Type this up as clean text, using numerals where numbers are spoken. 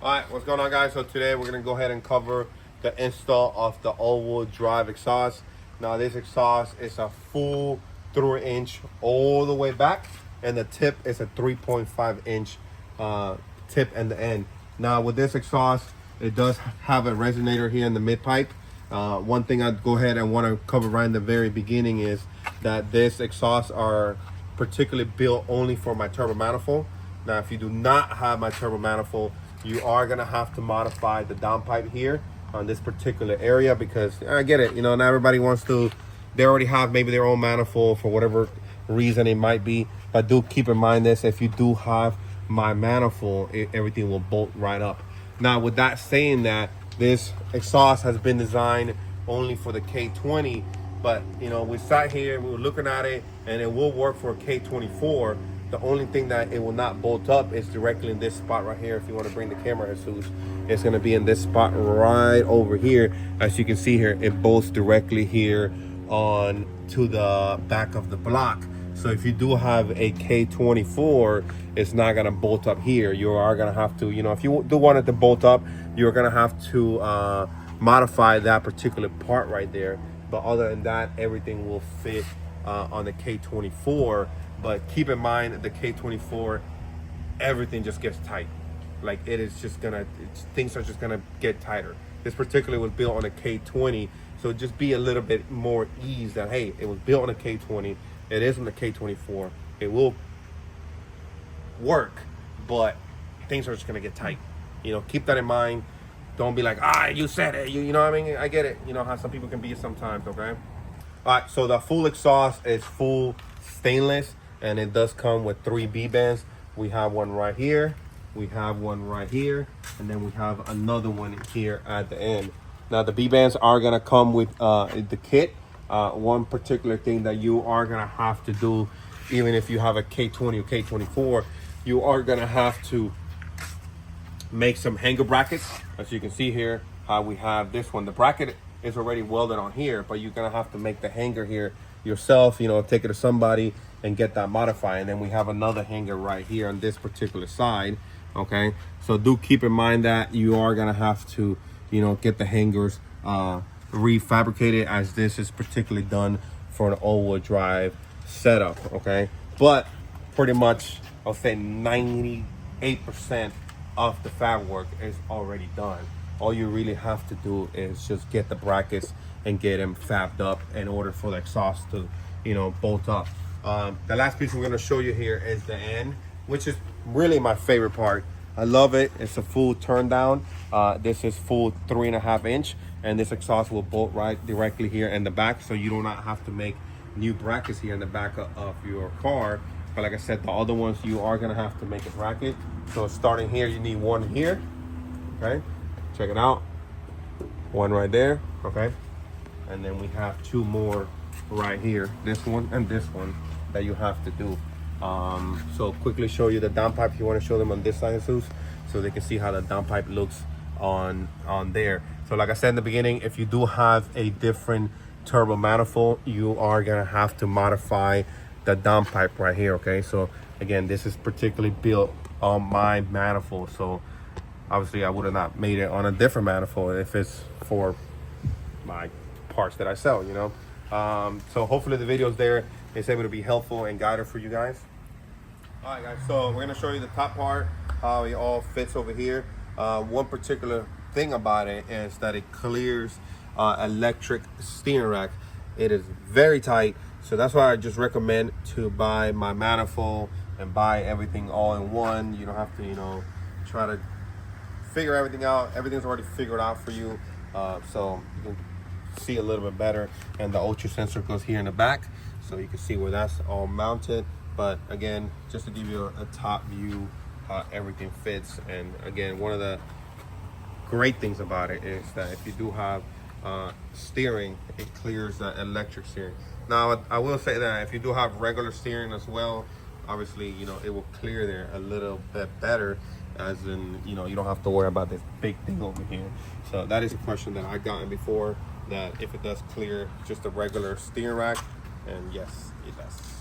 Alright, what's going on, guys? So today we're going to go ahead and cover the install of the all-wheel drive exhaust. Now this exhaust is a full 3-inch all the way back, and the tip is a 3.5-inch tip in the end. Now with this exhaust, it does have a resonator here in the mid pipe. One thing I'd go ahead and want to cover right in the very beginning is that this exhaust are particularly built only for my turbo manifold. Now if you do not have my turbo manifold, you are gonna have to modify the downpipe here on this particular area, because I get it, you know, not everybody wants to, they already have maybe their own manifold for whatever reason it might be. But do keep in mind this: if you do have my manifold, everything will bolt right up. Now with that saying, that this exhaust has been designed only for the K20, but you know, we sat here, we were looking at it, and it will work for a K24. The only thing that it will not bolt up is directly in this spot right here. If you want to bring the camera, Jesus, it's going to be in this spot right over here. As you can see here, it bolts directly here on to the back of the block. So if you do have a K24, it's not going to bolt up here. You are going to have to, you know, if you do want it to bolt up, you're going to have to modify that particular part right there. But other than that, everything will fit on the K24. But keep in mind, the K24, everything just gets tight. Like it is just gonna, things are just gonna get tighter. This particularly was built on a K20, so just be a little bit more ease that, hey, it was built on a K20, it is on the K24, it will work, but things are just gonna get tight. You know, keep that in mind. Don't be like, you said it, you know what I mean? I get it, you know how some people can be sometimes, okay? All right, so the full exhaust is full stainless, and it does come with 3 B bands. We have one right here, we have one right here, and then we have another one here at the end. Now the B bands are gonna come with the kit. One particular thing that you are gonna have to do, even if you have a K20 or K24, you are gonna have to make some hanger brackets. As you can see here, we have this one. The bracket is already welded on here, but you're gonna have to make the hanger here yourself, you know, take it to somebody and get that modified. And then we have another hanger right here on this particular side. Okay, so do keep in mind that you are gonna have to, you know, get the hangers refabricated, as this is particularly done for an all-wheel drive setup. Okay, but pretty much I'll say 98% of the fab work is already done. All you really have to do is just get the brackets and get them fabbed up in order for the exhaust to, you know, bolt up. The last piece we're going to show you here is the end, which is really my favorite part. I love it. It's a full turn down. This is full 3.5 inch, and this exhaust will bolt right directly here in the back, so you do not have to make new brackets here in the back of your car. But like I said, the other ones you are going to have to make a bracket. So starting here, you need one here. Okay, check it out. One right there. Okay, and then we have 2 more right here, this one and this one, that you have to do. So quickly show you the downpipe. You want to show them on this side, Jesus, so they can see how the downpipe looks on there. So like I said in the beginning, if you do have a different turbo manifold, you are gonna have to modify the downpipe right here. Okay, so again, this is particularly built on my manifold, so obviously I would have not made it on a different manifold if it's for my parts that I sell, you know. So hopefully the videos there is able to be helpful and guided for you guys. All right, guys, so we're gonna show you the top part, how it all fits over here. One particular thing about it is that it clears electric steering rack. It is very tight, so that's why I just recommend to buy my manifold and buy everything all in one. You don't have to, you know, try to figure everything out. Everything's already figured out for you, so you can see a little bit better. And the ultra sensor goes here in the back, so you can see where that's all mounted. But again, just to give you a top view how everything fits. And again, one of the great things about it is that if you do have steering, it clears the electric steering. Now I will say that if you do have regular steering as well, obviously, you know, it will clear there a little bit better, as in, you know, you don't have to worry about this big thing over here. So that is a question that I gotten before, that if it does clear just a regular steering rack, and yes, it does.